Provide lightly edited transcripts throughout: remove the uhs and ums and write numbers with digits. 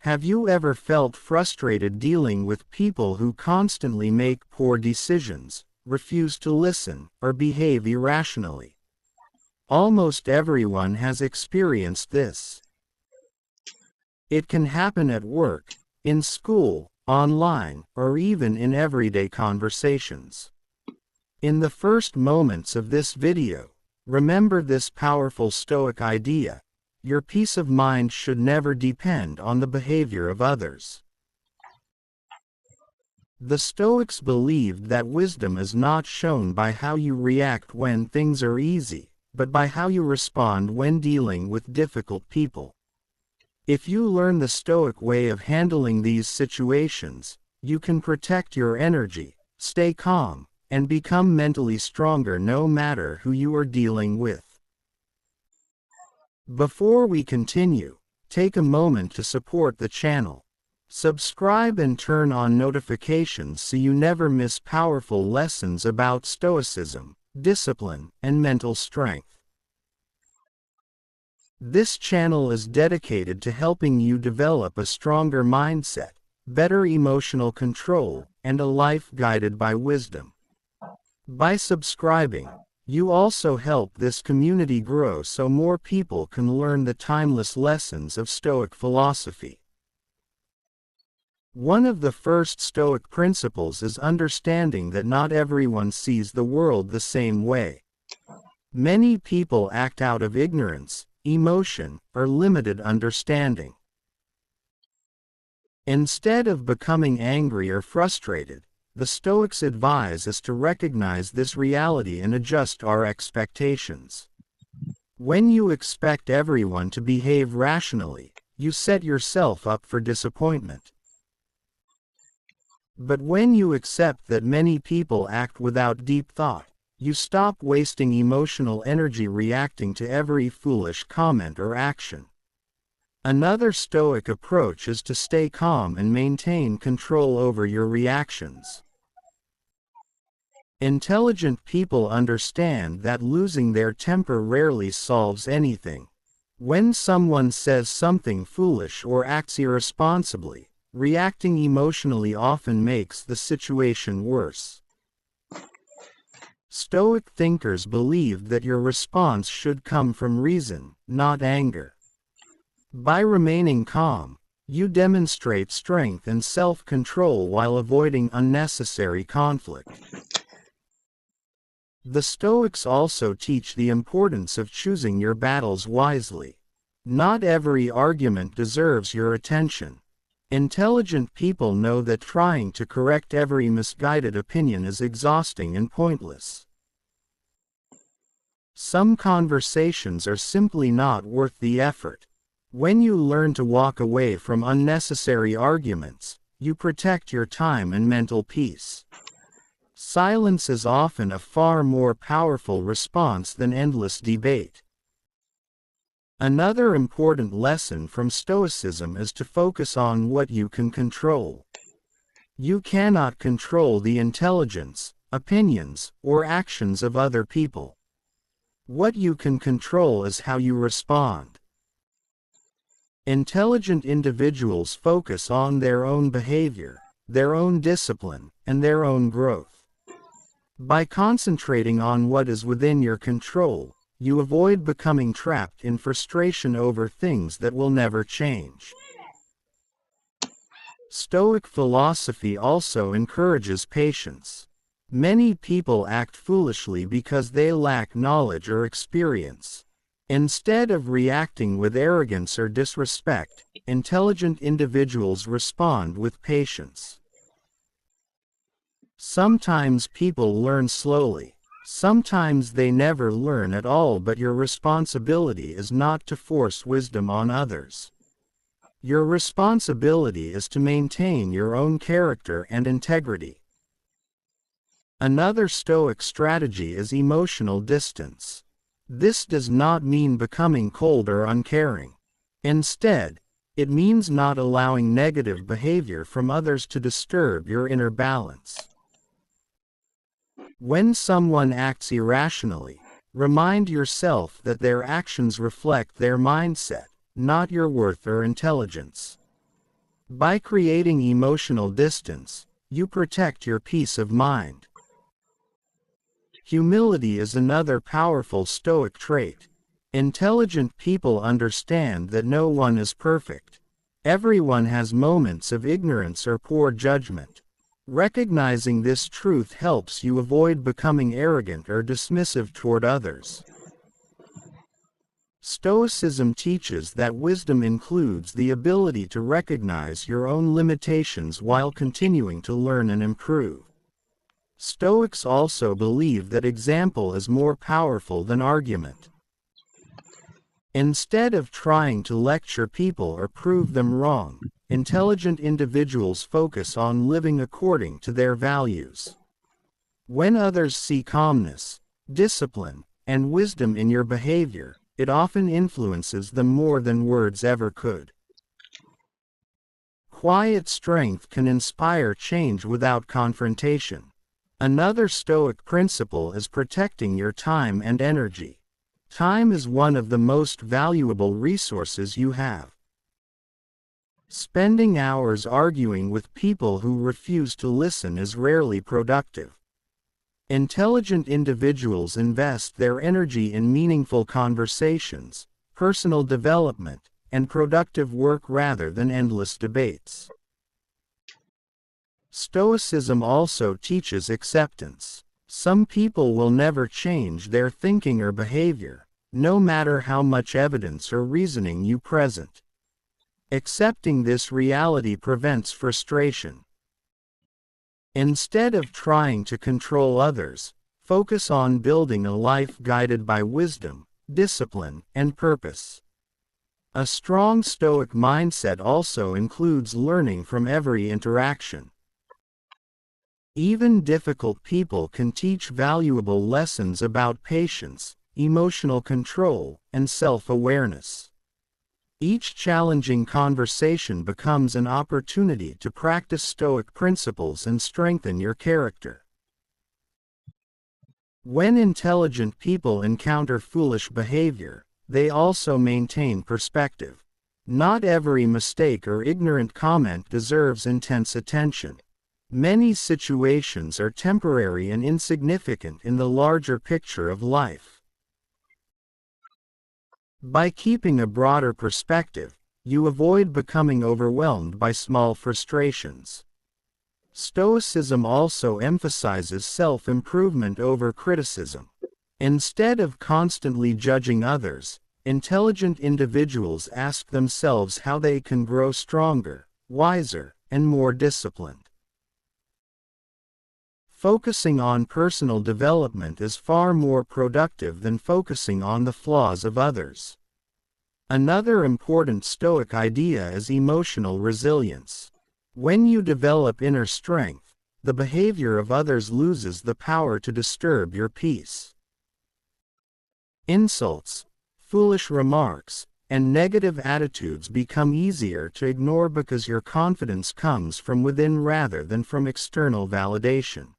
Have you ever felt frustrated dealing with people who constantly make poor decisions, refuse to listen, or behave irrationally? Almost everyone has experienced this. It can happen at work, in school, online, or even in everyday conversations. In the first moments of this video, remember this powerful Stoic idea: your peace of mind should never depend on the behavior of others. The Stoics believed that wisdom is not shown by how you react when things are easy, but by how you respond when dealing with difficult people. If you learn the Stoic way of handling these situations, you can protect your energy, stay calm, and become mentally stronger no matter who you are dealing with. Before we continue, take a moment to support the channel. Subscribe and turn on notifications so you never miss powerful lessons about Stoicism, discipline, and mental strength. This channel is dedicated to helping you develop a stronger mindset, better emotional control, and a life guided by wisdom. By subscribing, you also help this community grow so more people can learn the timeless lessons of Stoic philosophy. One of the first Stoic principles is understanding that not everyone sees the world the same way. Many people act out of ignorance, emotion, or limited understanding. Instead of becoming angry or frustrated, the Stoics advise us to recognize this reality and adjust our expectations. When you expect everyone to behave rationally, you set yourself up for disappointment. But when you accept that many people act without deep thought, you stop wasting emotional energy reacting to every foolish comment or action. Another Stoic approach is to stay calm and maintain control over your reactions. Intelligent people understand that losing their temper rarely solves anything. When someone says something foolish or acts irresponsibly, reacting emotionally often makes the situation worse. Stoic thinkers believed that your response should come from reason, not anger. By remaining calm, you demonstrate strength and self-control while avoiding unnecessary conflict. The Stoics also teach the importance of choosing your battles wisely. Not every argument deserves your attention. Intelligent people know that trying to correct every misguided opinion is exhausting and pointless. Some conversations are simply not worth the effort. When you learn to walk away from unnecessary arguments, you protect your time and mental peace. Silence is often a far more powerful response than endless debate. Another important lesson from Stoicism is to focus on what you can control. You cannot control the intelligence, opinions, or actions of other people. What you can control is how you respond. Intelligent individuals focus on their own behavior, their own discipline, and their own growth. By concentrating on what is within your control, you avoid becoming trapped in frustration over things that will never change. Stoic philosophy also encourages patience. Many people act foolishly because they lack knowledge or experience. Instead of reacting with arrogance or disrespect, intelligent individuals respond with patience. Sometimes people learn slowly. Sometimes they never learn at all, but your responsibility is not to force wisdom on others. Your responsibility is to maintain your own character and integrity. Another Stoic strategy is emotional distance. This does not mean becoming cold or uncaring. Instead, it means not allowing negative behavior from others to disturb your inner balance. When someone acts irrationally, remind yourself that their actions reflect their mindset, not your worth or intelligence. By creating emotional distance, you protect your peace of mind. Humility is another powerful Stoic trait. Intelligent people understand that no one is perfect. Everyone has moments of ignorance or poor judgment. Recognizing this truth helps you avoid becoming arrogant or dismissive toward others. Stoicism teaches that wisdom includes the ability to recognize your own limitations while continuing to learn and improve. Stoics also believe that example is more powerful than argument. Instead of trying to lecture people or prove them wrong, intelligent individuals focus on living according to their values. When others see calmness, discipline, and wisdom in your behavior, it often influences them more than words ever could. Quiet strength can inspire change without confrontation. Another Stoic principle is protecting your time and energy. Time is one of the most valuable resources you have. Spending hours arguing with people who refuse to listen is rarely productive. Intelligent individuals invest their energy in meaningful conversations, personal development, and productive work rather than endless debates. Stoicism also teaches acceptance. Some people will never change their thinking or behavior, no matter how much evidence or reasoning you present. Accepting this reality prevents frustration. Instead of trying to control others, focus on building a life guided by wisdom, discipline, and purpose. A strong Stoic mindset also includes learning from every interaction. Even difficult people can teach valuable lessons about patience, emotional control, and self-awareness. Each challenging conversation becomes an opportunity to practice Stoic principles and strengthen your character. When intelligent people encounter foolish behavior, they also maintain perspective. Not every mistake or ignorant comment deserves intense attention. Many situations are temporary and insignificant in the larger picture of life. By keeping a broader perspective, you avoid becoming overwhelmed by small frustrations. Stoicism also emphasizes self-improvement over criticism. Instead of constantly judging others, intelligent individuals ask themselves how they can grow stronger, wiser, and more disciplined. Focusing on personal development is far more productive than focusing on the flaws of others. Another important Stoic idea is emotional resilience. When you develop inner strength, the behavior of others loses the power to disturb your peace. Insults, foolish remarks, and negative attitudes become easier to ignore because your confidence comes from within rather than from external validation.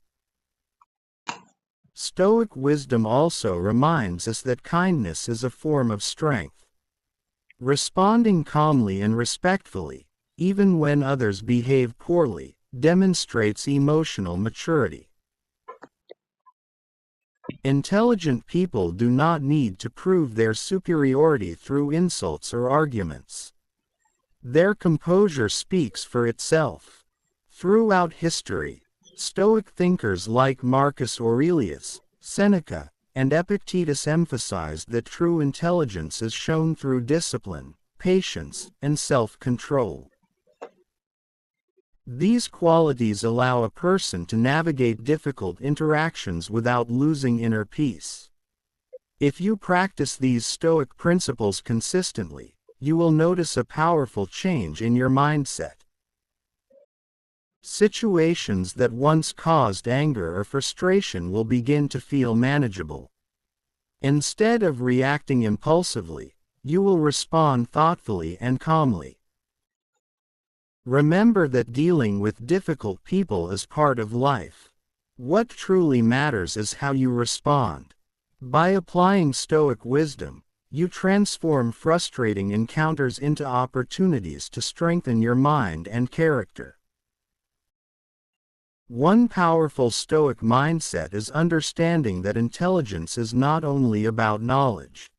Stoic wisdom also reminds us that kindness is a form of strength. Responding calmly and respectfully, even when others behave poorly, demonstrates emotional maturity. Intelligent people do not need to prove their superiority through insults or arguments. Their composure speaks for itself. Throughout history, Stoic thinkers like Marcus Aurelius, Seneca, and Epictetus emphasized that true intelligence is shown through discipline, patience, and self-control. These qualities allow a person to navigate difficult interactions without losing inner peace. If you practice these Stoic principles consistently, you will notice a powerful change in your mindset. Situations that once caused anger or frustration will begin to feel manageable. Instead of reacting impulsively, you will respond thoughtfully and calmly. Remember that dealing with difficult people is part of life. What truly matters is how you respond. By applying Stoic wisdom, You transform frustrating encounters into opportunities to strengthen your mind and character. One powerful Stoic mindset is understanding that intelligence is not only about knowledge.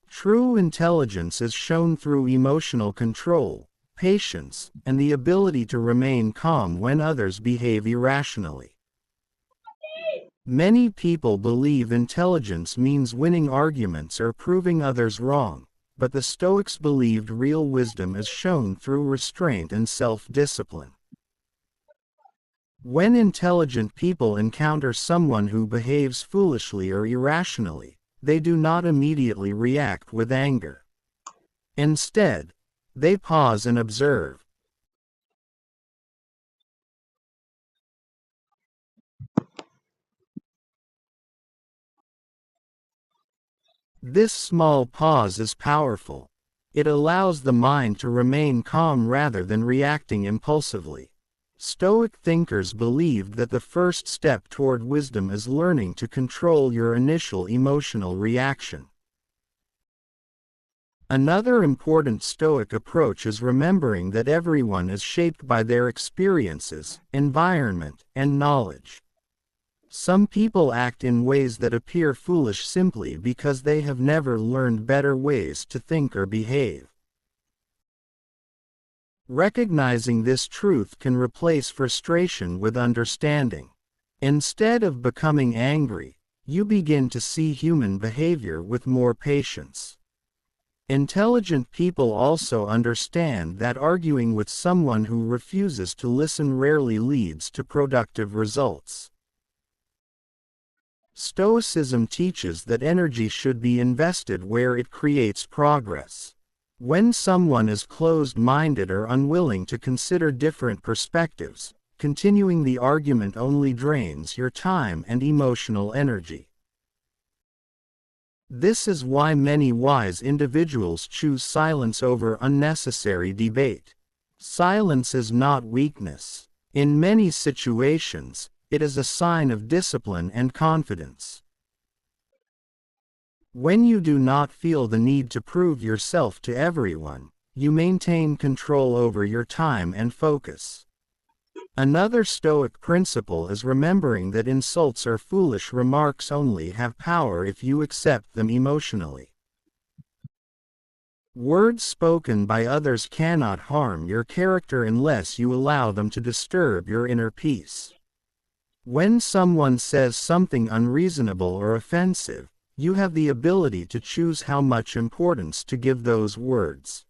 True intelligence is shown through emotional control, patience, and the ability to remain calm when others behave irrationally. Many people believe intelligence means winning arguments or proving others wrong, but the Stoics believed real wisdom is shown through restraint and self-discipline. When intelligent people encounter someone who behaves foolishly or irrationally, they do not immediately react with anger. Instead, they pause and observe. This small pause is powerful. It allows the mind to remain calm rather than reacting impulsively. Stoic thinkers believed that the first step toward wisdom is learning to control your initial emotional reaction. Another important Stoic approach is remembering that everyone is shaped by their experiences, environment, and knowledge. Some people act in ways that appear foolish simply because they have never learned better ways to think or behave. Recognizing this truth can replace frustration with understanding. Instead of becoming angry, you begin to see human behavior with more patience. Intelligent people also understand that arguing with someone who refuses to listen rarely leads to productive results. Stoicism teaches that energy should be invested where it creates progress. When someone is closed-minded or unwilling to consider different perspectives, continuing the argument only drains your time and emotional energy. This is why many wise individuals choose silence over unnecessary debate. Silence is not weakness. In many situations, it is a sign of discipline and confidence. When you do not feel the need to prove yourself to everyone, you maintain control over your time and focus. Another Stoic principle is remembering that insults or foolish remarks only have power if you accept them emotionally. Words spoken by others cannot harm your character unless you allow them to disturb your inner peace. When someone says something unreasonable or offensive, you have the ability to choose how much importance to give those words.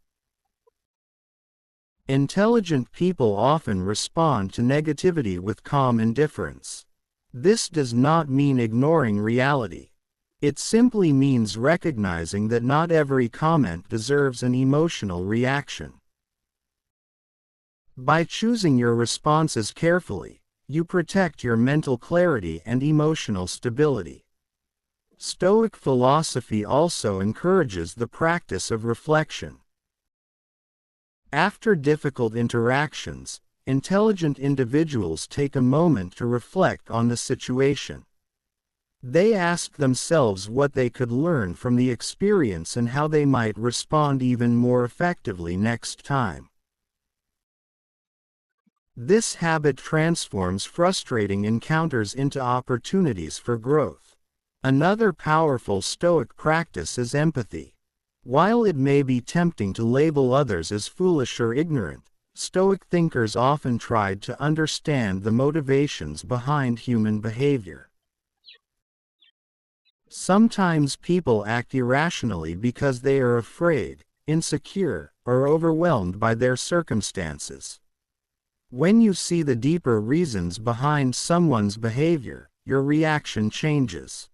Intelligent people often respond to negativity with calm indifference. This does not mean ignoring reality. It simply means recognizing that not every comment deserves an emotional reaction. By choosing your responses carefully, you protect your mental clarity and emotional stability. Stoic philosophy also encourages the practice of reflection. After difficult interactions, intelligent individuals take a moment to reflect on the situation. They ask themselves what they could learn from the experience and how they might respond even more effectively next time. This habit transforms frustrating encounters into opportunities for growth. Another powerful Stoic practice is empathy. While it may be tempting to label others as foolish or ignorant, Stoic thinkers often tried to understand the motivations behind human behavior. Sometimes people act irrationally because they are afraid, insecure, or overwhelmed by their circumstances. When you see the deeper reasons behind someone's behavior, your reaction changes.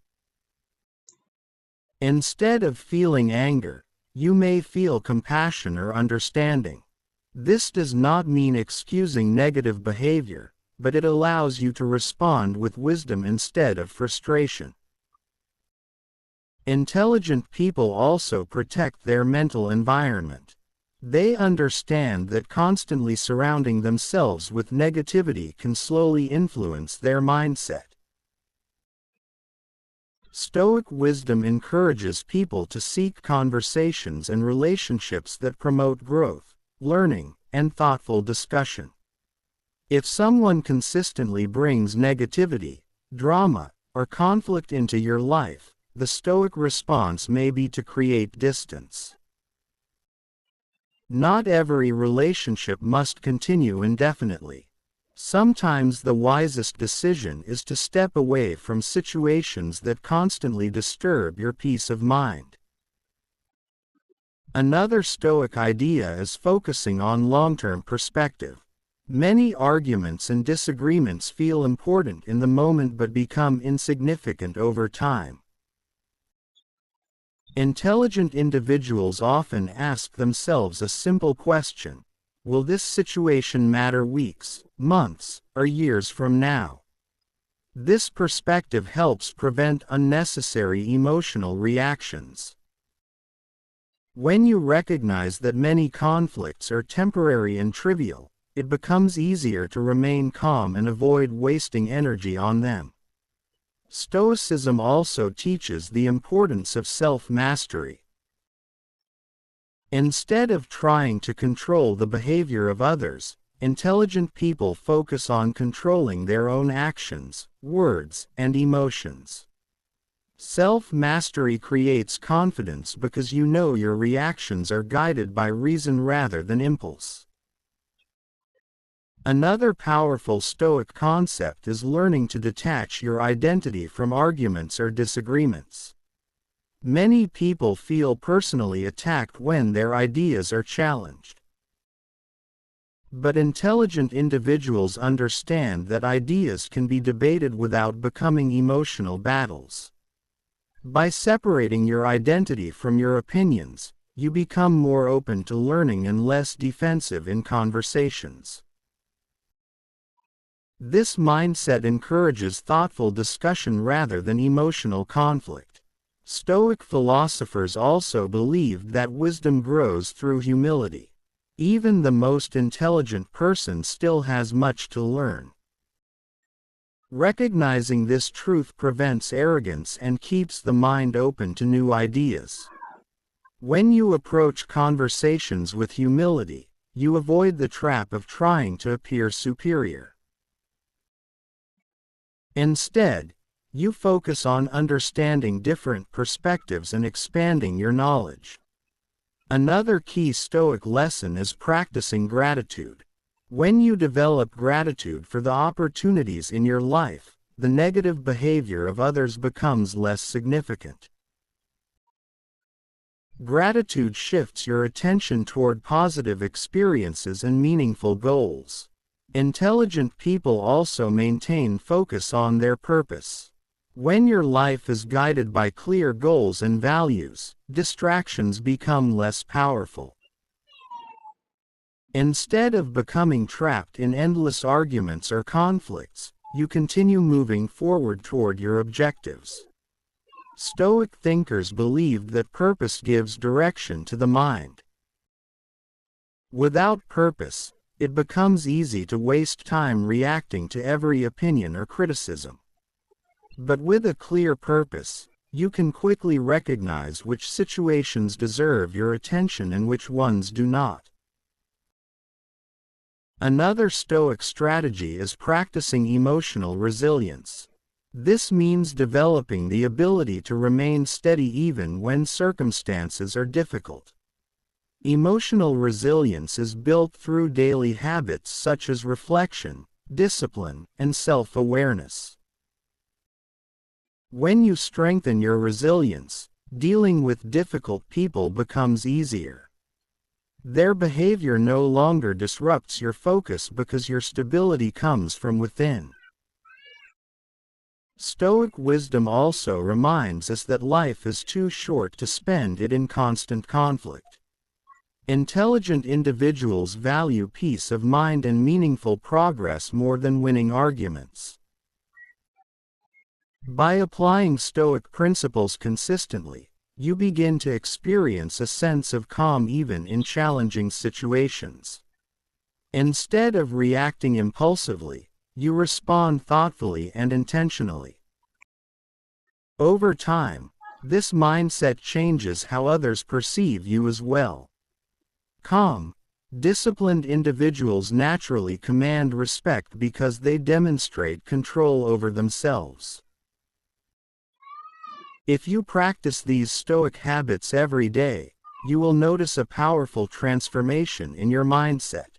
Instead of feeling anger, you may feel compassion or understanding. This does not mean excusing negative behavior, but it allows you to respond with wisdom instead of frustration. Intelligent people also protect their mental environment. They understand that constantly surrounding themselves with negativity can slowly influence their mindset. Stoic wisdom encourages people to seek conversations and relationships that promote growth, learning, and thoughtful discussion. If someone consistently brings negativity, drama, or conflict into your life, the Stoic response may be to create distance. Not every relationship must continue indefinitely. Sometimes the wisest decision is to step away from situations that constantly disturb your peace of mind. Another Stoic idea is focusing on long-term perspective. Many arguments and disagreements feel important in the moment but become insignificant over time. Intelligent individuals often ask themselves a simple question: will this situation matter weeks, months, or years from now? This perspective helps prevent unnecessary emotional reactions. When you recognize that many conflicts are temporary and trivial, it becomes easier to remain calm and avoid wasting energy on them. Stoicism also teaches the importance of self-mastery. Instead of trying to control the behavior of others, intelligent people focus on controlling their own actions, words, and emotions. Self-mastery creates confidence because you know your reactions are guided by reason rather than impulse. Another powerful Stoic concept is learning to detach your identity from arguments or disagreements. Many people feel personally attacked when their ideas are challenged. But intelligent individuals understand that ideas can be debated without becoming emotional battles. By separating your identity from your opinions, you become more open to learning and less defensive in conversations. This mindset encourages thoughtful discussion rather than emotional conflict. Stoic philosophers also believed that wisdom grows through humility. Even the most intelligent person still has much to learn. Recognizing this truth prevents arrogance and keeps the mind open to new ideas. When you approach conversations with humility, you avoid the trap of trying to appear superior. Instead, you focus on understanding different perspectives and expanding your knowledge. Another key Stoic lesson is practicing gratitude. When you develop gratitude for the opportunities in your life, the negative behavior of others becomes less significant. Gratitude shifts your attention toward positive experiences and meaningful goals. Intelligent people also maintain focus on their purpose. When your life is guided by clear goals and values, distractions become less powerful. Instead of becoming trapped in endless arguments or conflicts, you continue moving forward toward your objectives. Stoic thinkers believed that purpose gives direction to the mind. Without purpose, it becomes easy to waste time reacting to every opinion or criticism. But with a clear purpose, you can quickly recognize which situations deserve your attention and which ones do not. Another Stoic strategy is practicing emotional resilience. This means developing the ability to remain steady even when circumstances are difficult. Emotional resilience is built through daily habits such as reflection, discipline, and self-awareness. When you strengthen your resilience, dealing with difficult people becomes easier. Their behavior no longer disrupts your focus because your stability comes from within. Stoic wisdom also reminds us that life is too short to spend it in constant conflict. Intelligent individuals value peace of mind and meaningful progress more than winning arguments. By applying Stoic principles consistently, you begin to experience a sense of calm even in challenging situations. Instead of reacting impulsively, you respond thoughtfully and intentionally. Over time, this mindset changes how others perceive you as well. Calm, disciplined individuals naturally command respect because they demonstrate control over themselves. If you practice these Stoic habits every day, you will notice a powerful transformation in your mindset.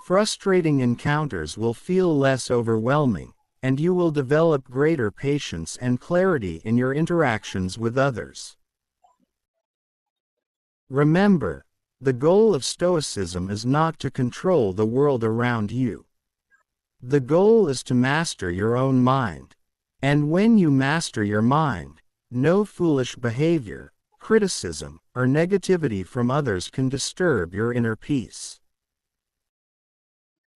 Frustrating encounters will feel less overwhelming, and you will develop greater patience and clarity in your interactions with others. Remember, the goal of Stoicism is not to control the world around you. The goal is to master your own mind. And when you master your mind, no foolish behavior, criticism, or negativity from others can disturb your inner peace.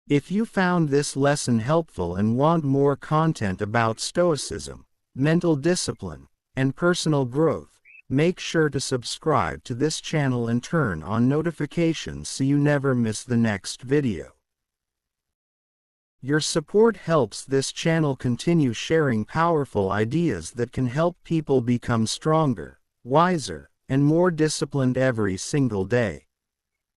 If you found this lesson helpful and want more content about Stoicism, mental discipline, and personal growth, make sure to subscribe to this channel and turn on notifications so you never miss the next video. Your support helps this channel continue sharing powerful ideas that can help people become stronger, wiser, and more disciplined every single day.